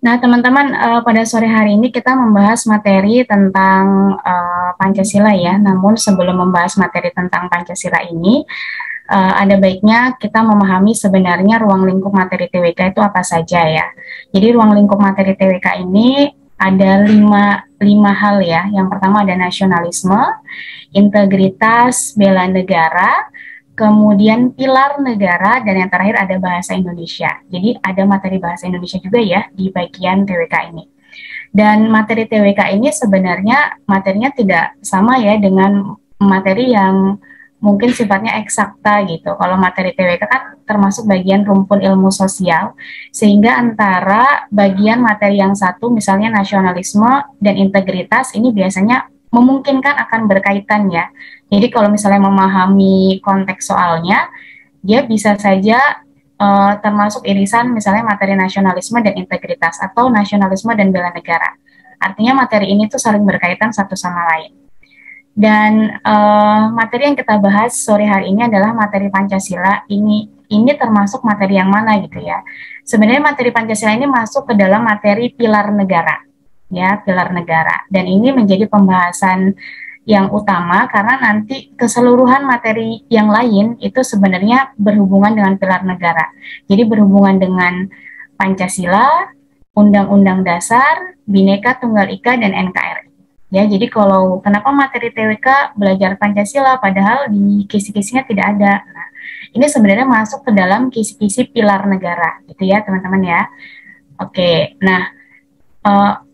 Nah, teman-teman, pada sore hari ini kita membahas materi tentang Pancasila ya. Namun sebelum membahas materi tentang Pancasila ini, ada baiknya kita memahami sebenarnya ruang lingkup materi TWK itu apa saja ya. Jadi ruang lingkup materi TWK ini ada lima hal ya. Yang pertama ada nasionalisme, integritas, bela negara, kemudian pilar negara, dan yang terakhir ada bahasa Indonesia. Jadi ada materi bahasa Indonesia juga ya di bagian TWK ini. Dan materi TWK ini sebenarnya materinya tidak sama ya dengan materi yang mungkin sifatnya eksakta gitu. Kalau materi TWK kan termasuk bagian rumpun ilmu sosial, sehingga antara bagian materi yang satu, misalnya nasionalisme dan integritas, ini biasanya memungkinkan akan berkaitan ya. Jadi kalau misalnya memahami konteks soalnya, dia bisa saja termasuk irisan misalnya materi nasionalisme dan integritas atau nasionalisme dan bela negara. Artinya materi ini tuh saling berkaitan satu sama lain. Dan materi yang kita bahas sore hari ini adalah materi Pancasila. Ini termasuk materi yang mana gitu ya. Sebenarnya materi Pancasila ini masuk ke dalam materi pilar negara, ya, pilar negara. Dan ini menjadi pembahasan yang utama karena nanti keseluruhan materi yang lain itu sebenarnya berhubungan dengan pilar negara. Jadi berhubungan dengan Pancasila, Undang-Undang Dasar, Bhinneka Tunggal Ika, dan NKRI. Ya, jadi kalau kenapa materi TWK belajar Pancasila padahal di kisi-kisinya tidak ada. Nah, ini sebenarnya masuk ke dalam kisi-kisi pilar negara, gitu ya teman-teman ya. Oke, nah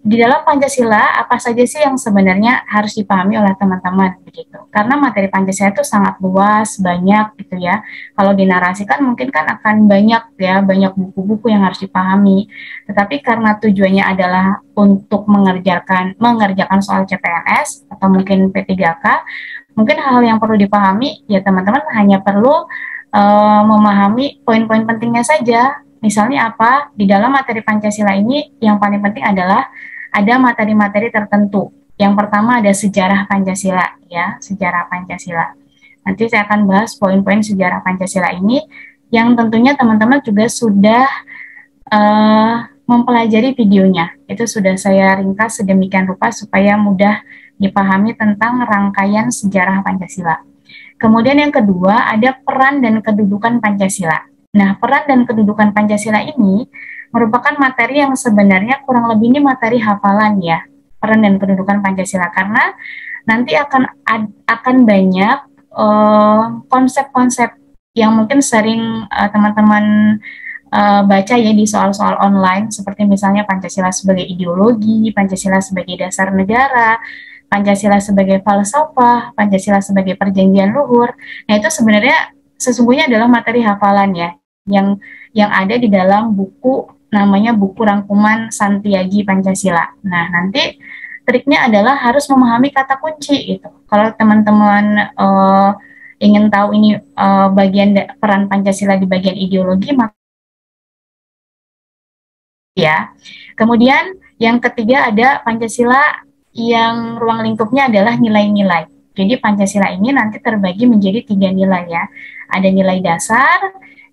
di dalam Pancasila apa saja sih yang sebenarnya harus dipahami oleh teman-teman begitu? Karena materi Pancasila itu sangat luas, banyak gitu ya. Kalau dinarasikan mungkin kan akan banyak ya, banyak buku-buku yang harus dipahami. Tetapi karena tujuannya adalah untuk mengerjakan soal CPNS atau mungkin P3K, mungkin hal yang perlu dipahami ya teman-teman hanya perlu memahami poin-poin pentingnya saja. Misalnya apa? Di dalam materi Pancasila ini yang paling penting adalah ada materi-materi tertentu. Yang pertama ada sejarah Pancasila, ya, sejarah Pancasila. Nanti saya akan bahas poin-poin sejarah Pancasila ini yang tentunya teman-teman juga sudah mempelajari videonya. Itu sudah saya ringkas sedemikian rupa supaya mudah dipahami tentang rangkaian sejarah Pancasila. Kemudian yang kedua ada peran dan kedudukan Pancasila. Nah, peran dan kedudukan Pancasila ini merupakan materi yang sebenarnya kurang lebih ini materi hafalan ya, peran dan kedudukan Pancasila, karena nanti akan banyak konsep-konsep yang mungkin sering teman-teman baca ya di soal-soal online, seperti misalnya Pancasila sebagai ideologi, Pancasila sebagai dasar negara, Pancasila sebagai falsafah, Pancasila sebagai perjanjian luhur. Nah, itu sebenarnya sesungguhnya adalah materi hafalan ya, yang ada di dalam buku namanya buku rangkuman Santiaji Pancasila. Nah, nanti triknya adalah harus memahami kata kunci itu. Kalau teman-teman ingin tahu ini bagian peran Pancasila di bagian ideologi, maka ya. Kemudian yang ketiga ada Pancasila yang ruang lingkupnya adalah nilai-nilai. Jadi Pancasila ini nanti terbagi menjadi 3 nilai ya. Ada nilai dasar,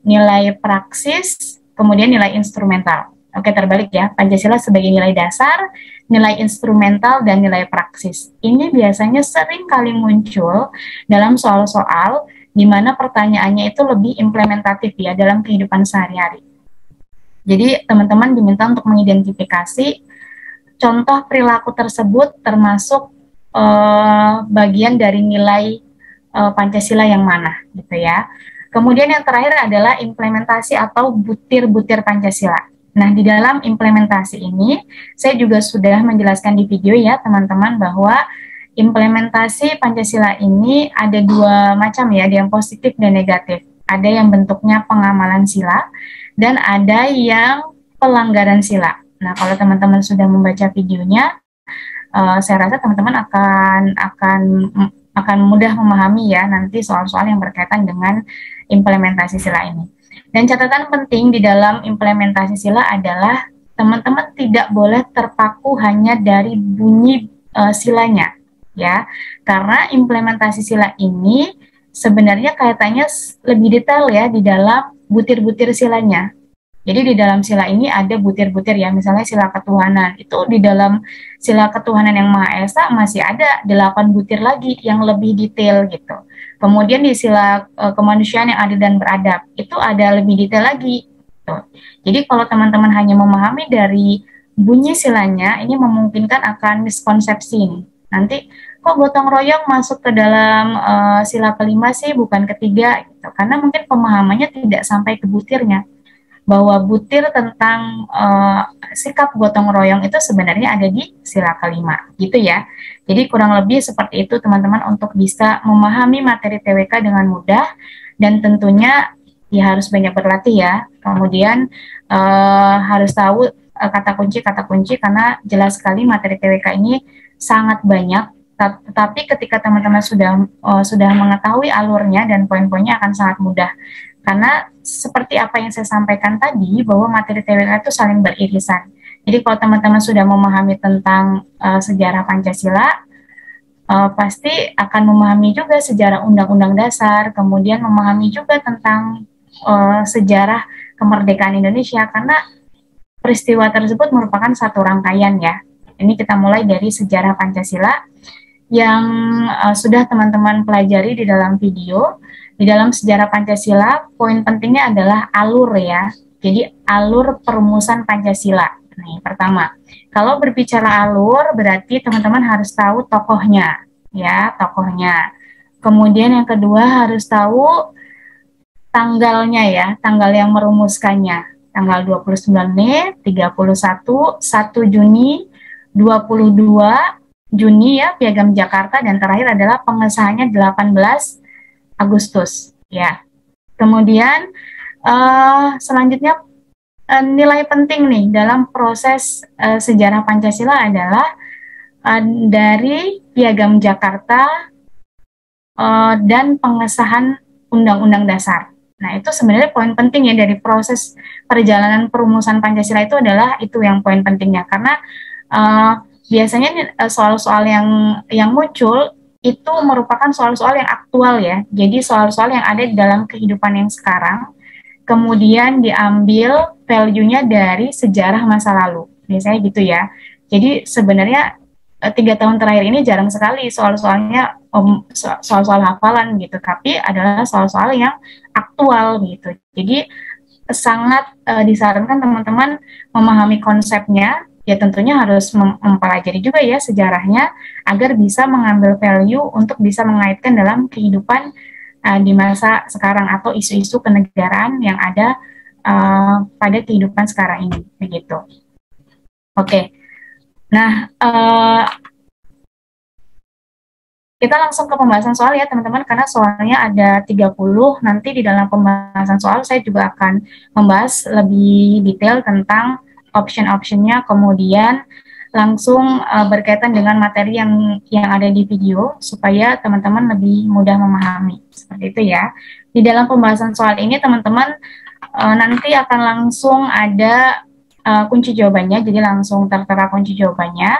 nilai praksis, kemudian nilai instrumental. Oke, terbalik ya. Pancasila sebagai nilai dasar, nilai instrumental, dan nilai praksis. Ini biasanya sering kali muncul dalam soal-soal di mana pertanyaannya itu lebih implementatif ya dalam kehidupan sehari-hari. Jadi teman-teman diminta untuk mengidentifikasi contoh perilaku tersebut termasuk bagian dari nilai Pancasila yang mana gitu ya. Kemudian yang terakhir adalah implementasi atau butir-butir Pancasila. Nah, di dalam implementasi ini saya juga sudah menjelaskan di video ya teman-teman bahwa implementasi Pancasila ini ada 2 macam ya, ada yang positif dan negatif. Ada yang bentuknya pengamalan sila dan ada yang pelanggaran sila. Nah, kalau teman-teman sudah membaca videonya, saya rasa teman-teman akan mudah memahami ya nanti soal-soal yang berkaitan dengan implementasi sila ini. Dan catatan penting di dalam implementasi sila adalah teman-teman tidak boleh terpaku hanya dari bunyi silanya ya, karena implementasi sila ini sebenarnya kaitannya lebih detail ya di dalam butir-butir silanya. Jadi di dalam sila ini ada butir-butir ya, misalnya sila ketuhanan. Itu di dalam sila ketuhanan yang Maha Esa masih ada 8 butir lagi yang lebih detail gitu. Kemudian di sila kemanusiaan yang adil dan beradab, itu ada lebih detail lagi. Gitu. Jadi kalau teman-teman hanya memahami dari bunyi silanya, ini memungkinkan akan miskonsepsi nih. Nanti kok gotong royong masuk ke dalam sila kelima sih, bukan ketiga gitu. Karena mungkin pemahamannya tidak sampai ke butirnya, bahwa butir tentang sikap gotong royong itu sebenarnya ada di sila kelima, gitu ya. Jadi kurang lebih seperti itu teman-teman untuk bisa memahami materi TWK dengan mudah, dan tentunya ya harus banyak berlatih ya. Kemudian harus tahu kata kunci karena jelas sekali materi TWK ini sangat banyak. Tetapi ketika teman-teman sudah mengetahui alurnya dan poin-poinnya akan sangat mudah. Karena seperti apa yang saya sampaikan tadi, bahwa materi TWK itu saling beririsan. Jadi kalau teman-teman sudah memahami tentang sejarah Pancasila, pasti akan memahami juga sejarah Undang-Undang Dasar, kemudian memahami juga tentang sejarah kemerdekaan Indonesia, karena peristiwa tersebut merupakan satu rangkaian ya. Ini kita mulai dari sejarah Pancasila yang sudah teman-teman pelajari di dalam video. Di dalam sejarah Pancasila, poin pentingnya adalah alur ya. Jadi alur perumusan Pancasila. Nih, pertama, kalau berbicara alur berarti teman-teman harus tahu tokohnya, ya, tokohnya. Kemudian yang kedua harus tahu tanggalnya ya, tanggal yang merumuskannya. Tanggal 29 Mei, 31, 1 Juni, 22 Juni ya, Piagam Jakarta, dan terakhir adalah pengesahannya 18 Agustus ya. Kemudian selanjutnya nilai penting nih dalam proses sejarah Pancasila adalah dari Piagam Jakarta dan pengesahan Undang-Undang Dasar. Nah, itu sebenarnya poin penting ya dari proses perjalanan perumusan Pancasila, itu adalah itu yang poin pentingnya, karena biasanya soal-soal yang muncul itu merupakan soal-soal yang aktual ya. Jadi soal-soal yang ada di dalam kehidupan yang sekarang, kemudian diambil value-nya dari sejarah masa lalu. Biasanya gitu ya. Jadi sebenarnya 3 tahun terakhir ini jarang sekali soal-soalnya soal-soal hafalan gitu, tapi adalah soal-soal yang aktual gitu. Jadi sangat disarankan teman-teman memahami konsepnya. Ya tentunya harus mempelajari juga ya sejarahnya agar bisa mengambil value untuk bisa mengaitkan dalam kehidupan di masa sekarang atau isu-isu kenegaraan yang ada pada kehidupan sekarang ini, begitu. Oke, nah kita langsung ke pembahasan soal ya teman-teman, karena soalnya ada 30, nanti di dalam pembahasan soal saya juga akan membahas lebih detail tentang option-optionnya, kemudian langsung berkaitan dengan materi yang ada di video supaya teman-teman lebih mudah memahami, seperti itu ya. Di dalam pembahasan soal ini teman-teman nanti akan langsung ada kunci jawabannya, jadi langsung tertera kunci jawabannya,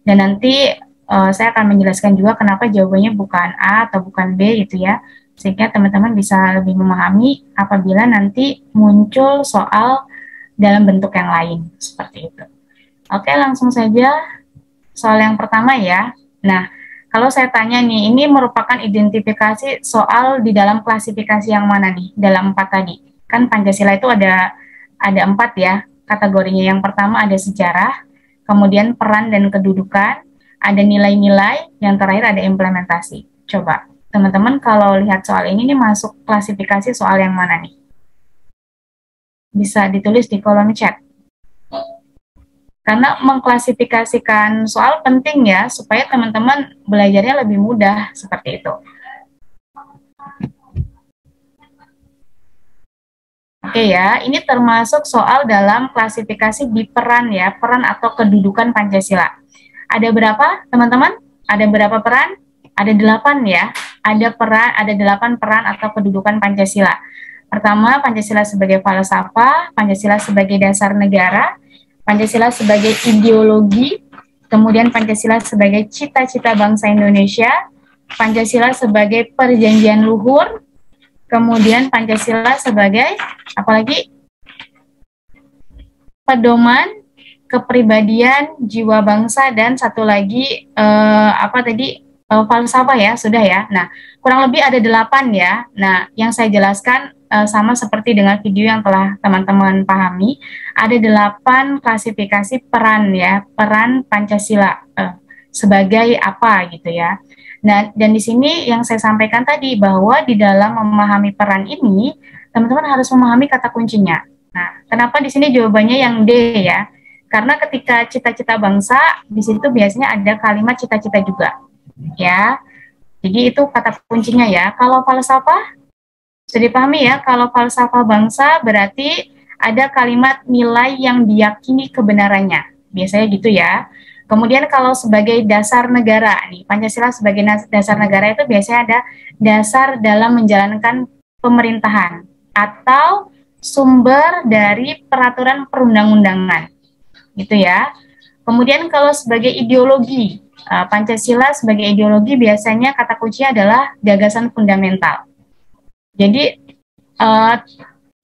dan nanti saya akan menjelaskan juga kenapa jawabannya bukan A atau bukan B gitu ya, sehingga teman-teman bisa lebih memahami apabila nanti muncul soal dalam bentuk yang lain, seperti itu. Oke, langsung saja soal yang pertama ya. Nah, kalau saya tanya nih, ini merupakan identifikasi soal di dalam klasifikasi yang mana nih, dalam 4 tadi? Kan Pancasila itu ada 4 ya, kategorinya. Yang pertama ada sejarah, kemudian peran dan kedudukan, ada nilai-nilai, yang terakhir ada implementasi. Coba, teman-teman kalau lihat soal ini nih masuk klasifikasi soal yang mana nih? Bisa ditulis di kolom chat. Karena mengklasifikasikan soal penting ya, supaya teman-teman belajarnya lebih mudah, seperti itu. Oke ya, ini termasuk soal dalam klasifikasi di peran ya, peran atau kedudukan Pancasila. Ada berapa teman-teman? Ada berapa peran? Ada 8 ya, ada 8 peran atau kedudukan Pancasila. Pertama, Pancasila sebagai falsafah, Pancasila sebagai dasar negara, Pancasila sebagai ideologi, kemudian Pancasila sebagai cita-cita bangsa Indonesia, Pancasila sebagai perjanjian luhur, kemudian Pancasila sebagai, apalagi? pedoman, kepribadian, jiwa bangsa, dan satu lagi apa tadi, falsafah ya, sudah ya. Nah, kurang lebih ada 8 ya. Nah, yang saya jelaskan sama seperti dengan video yang telah teman-teman pahami, ada 8 klasifikasi peran ya, peran Pancasila sebagai apa gitu ya. Nah, dan di sini yang saya sampaikan tadi bahwa di dalam memahami peran ini, teman-teman harus memahami kata kuncinya. Nah, kenapa di sini jawabannya yang D ya? Karena ketika cita-cita bangsa, di situ biasanya ada kalimat cita-cita juga, ya. Jadi itu kata kuncinya ya. Kalau falsafah, sudah dipahami ya, kalau falsafah bangsa berarti ada kalimat nilai yang diyakini kebenarannya. Biasanya gitu ya. Kemudian kalau sebagai dasar negara, nih Pancasila sebagai dasar negara itu biasanya ada dasar dalam menjalankan pemerintahan atau sumber dari peraturan perundang-undangan, gitu ya. Kemudian kalau sebagai ideologi, Pancasila sebagai ideologi biasanya kata kuncinya adalah gagasan fundamental. Jadi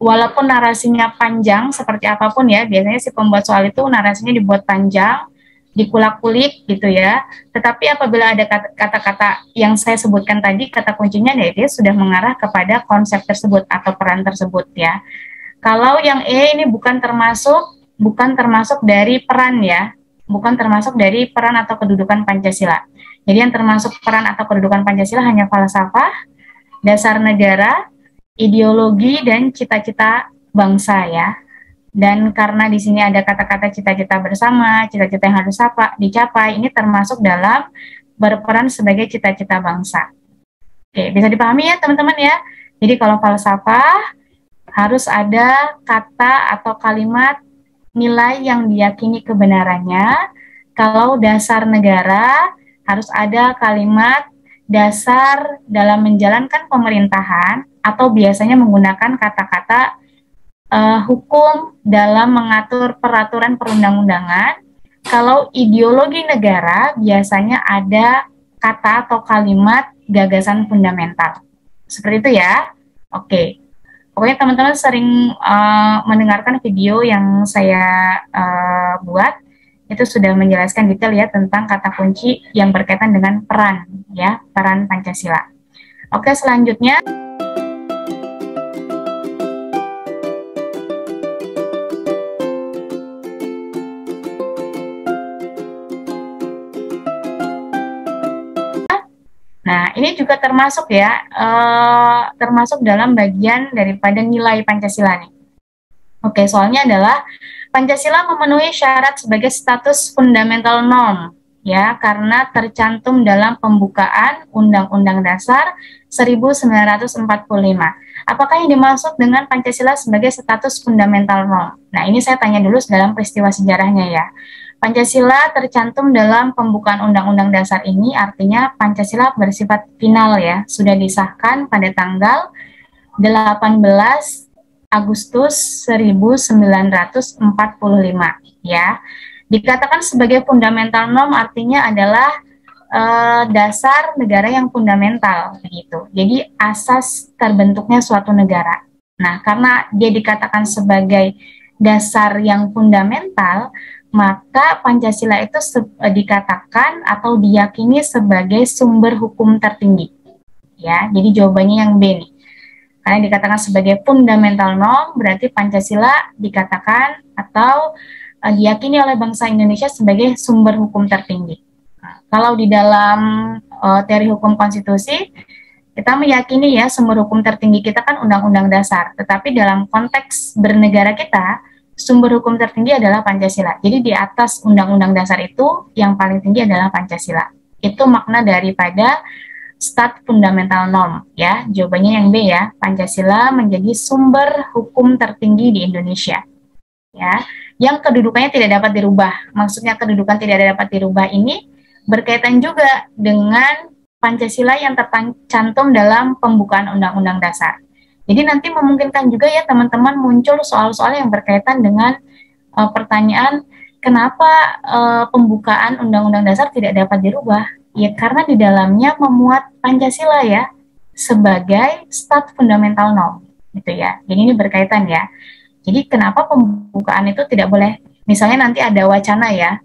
walaupun narasinya panjang seperti apapun ya, biasanya si pembuat soal itu narasinya dibuat panjang, dikulak-kulik gitu ya. Tetapi apabila ada kata-kata yang saya sebutkan tadi, kata kuncinya ya dia sudah mengarah kepada konsep tersebut atau peran tersebut ya. Kalau yang E ini bukan termasuk dari peran ya, bukan termasuk dari peran atau kedudukan Pancasila. Jadi yang termasuk peran atau kedudukan Pancasila hanya falsafah, dasar negara, ideologi, dan cita-cita bangsa ya. Dan karena di sini ada kata-kata cita-cita bersama, cita-cita yang harus dicapai, ini termasuk dalam berperan sebagai cita-cita bangsa. Oke, bisa dipahami ya teman-teman ya. Jadi kalau falsafah harus ada kata atau kalimat nilai yang diyakini kebenarannya. Kalau dasar negara harus ada kalimat dasar dalam menjalankan pemerintahan atau biasanya menggunakan kata-kata hukum dalam mengatur peraturan perundang-undangan. Kalau ideologi negara biasanya ada kata atau kalimat gagasan fundamental. Seperti itu ya. Oke. Pokoknya teman-teman sering mendengarkan video yang saya buat, itu sudah menjelaskan detail ya tentang kata kunci yang berkaitan dengan peran ya, peran Pancasila. Oke, selanjutnya nah, ini juga termasuk ya, termasuk dalam bagian daripada nilai Pancasila nih. Oke, soalnya adalah Pancasila memenuhi syarat sebagai status fundamental norm, ya, karena tercantum dalam pembukaan Undang-Undang Dasar 1945. Apakah yang dimaksud dengan Pancasila sebagai status fundamental norm? Nah, ini saya tanya dulu dalam peristiwa sejarahnya ya. Pancasila tercantum dalam pembukaan Undang-Undang Dasar ini artinya Pancasila bersifat final ya, sudah disahkan pada tanggal 18 Agustus 1945 ya. Dikatakan sebagai fundamental norm artinya adalah dasar negara yang fundamental begitu. Jadi asas terbentuknya suatu negara. Nah, karena dia dikatakan sebagai dasar yang fundamental, maka Pancasila itu dikatakan atau diyakini sebagai sumber hukum tertinggi. Ya, jadi jawabannya yang B nih. Karena dikatakan sebagai fundamental norm, berarti Pancasila dikatakan atau diyakini oleh bangsa Indonesia sebagai sumber hukum tertinggi. Nah, kalau di dalam teori hukum konstitusi, kita meyakini ya sumber hukum tertinggi kita kan Undang-Undang Dasar, tetapi dalam konteks bernegara kita, sumber hukum tertinggi adalah Pancasila. Jadi di atas Undang-Undang Dasar itu, yang paling tinggi adalah Pancasila. Itu makna daripada stat fundamental norm ya. Jawabannya yang B ya. Pancasila menjadi sumber hukum tertinggi di Indonesia. Ya, yang kedudukannya tidak dapat dirubah. Maksudnya kedudukan tidak dapat dirubah ini berkaitan juga dengan Pancasila yang tercantum dalam pembukaan Undang-Undang Dasar. Jadi nanti memungkinkan juga ya teman-teman muncul soal-soal yang berkaitan dengan pertanyaan kenapa pembukaan Undang-Undang Dasar tidak dapat dirubah. Ya karena di dalamnya memuat Pancasila ya sebagai stat fundamental norm gitu ya. Jadi ini berkaitan ya. Jadi kenapa pembukaan itu tidak boleh, misalnya nanti ada wacana ya,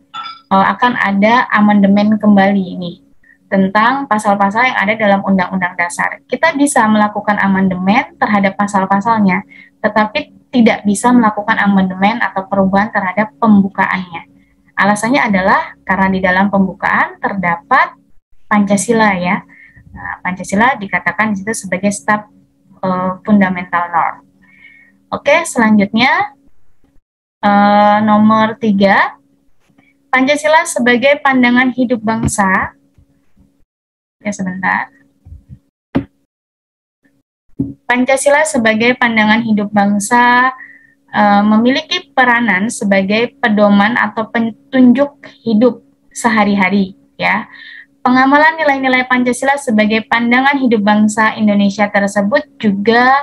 akan ada amandemen kembali nih tentang pasal-pasal yang ada dalam Undang-Undang Dasar. Kita bisa melakukan amandemen terhadap pasal-pasalnya, tetapi tidak bisa melakukan amandemen atau perubahan terhadap pembukaannya. Alasannya adalah karena di dalam pembukaan terdapat Pancasila ya. Nah, Pancasila dikatakan di situ sebagai staf fundamental norm. Oke, selanjutnya nomor 3, Pancasila sebagai pandangan hidup bangsa. Ya, sebentar. Pancasila sebagai pandangan hidup bangsa memiliki peranan sebagai pedoman atau petunjuk hidup sehari-hari ya. Pengamalan nilai-nilai Pancasila sebagai pandangan hidup bangsa Indonesia tersebut juga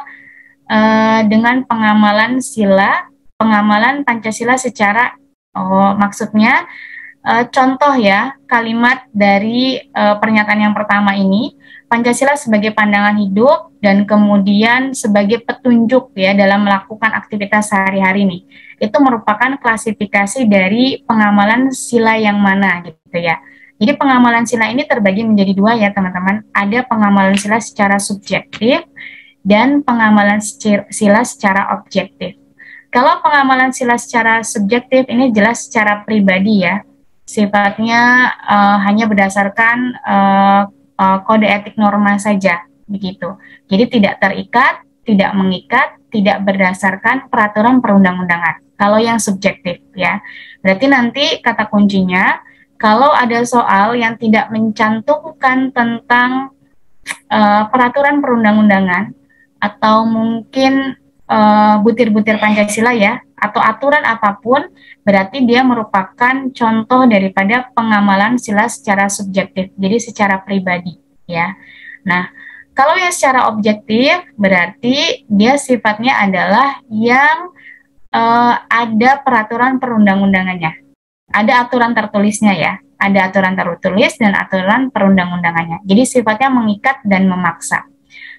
dengan pengamalan Pancasila secara maksudnya contoh ya kalimat dari pernyataan yang pertama ini, Pancasila sebagai pandangan hidup dan kemudian sebagai petunjuk ya dalam melakukan aktivitas sehari-hari nih. Itu merupakan klasifikasi dari pengamalan sila yang mana gitu ya. Jadi pengamalan sila ini terbagi menjadi dua ya teman-teman. Ada pengamalan sila secara subjektif dan pengamalan sila secara objektif. Kalau pengamalan sila secara subjektif ini jelas secara pribadi ya, sifatnya hanya berdasarkan kode etik norma saja, begitu. Jadi tidak terikat, tidak mengikat, tidak berdasarkan peraturan perundang-undangan. Kalau yang subjektif ya, berarti nanti kata kuncinya, kalau ada soal yang tidak mencantumkan tentang peraturan perundang-undangan, atau mungkin butir-butir Pancasila ya, atau aturan apapun, berarti dia merupakan contoh daripada pengamalan sila secara subjektif, jadi secara pribadi ya. Nah, kalau yang secara objektif berarti dia sifatnya adalah yang ada peraturan perundang-undangannya, ada aturan tertulisnya ya, ada aturan tertulis dan aturan perundang-undangannya. Jadi sifatnya mengikat dan memaksa.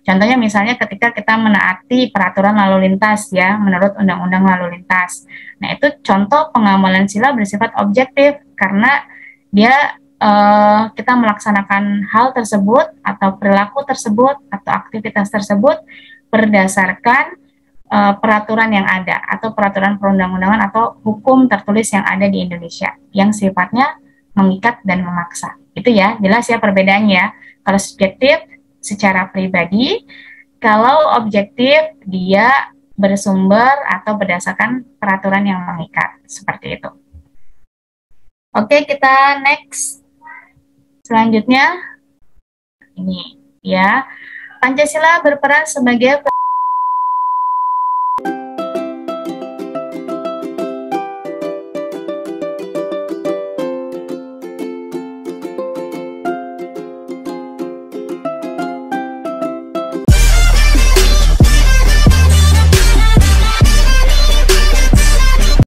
Contohnya misalnya ketika kita menaati peraturan lalu lintas ya, menurut Undang-Undang Lalu Lintas. Nah, itu contoh pengamalan sila bersifat objektif karena dia kita melaksanakan hal tersebut atau perilaku tersebut atau aktivitas tersebut berdasarkan peraturan yang ada atau peraturan perundang-undangan atau hukum tertulis yang ada di Indonesia yang sifatnya mengikat dan memaksa. Itu ya, jelas ya perbedaannya. Kalau subjektif secara pribadi, kalau objektif dia bersumber atau berdasarkan peraturan yang mengikat, seperti itu. Oke, kita next. Selanjutnya, ini ya, Pancasila berperan sebagai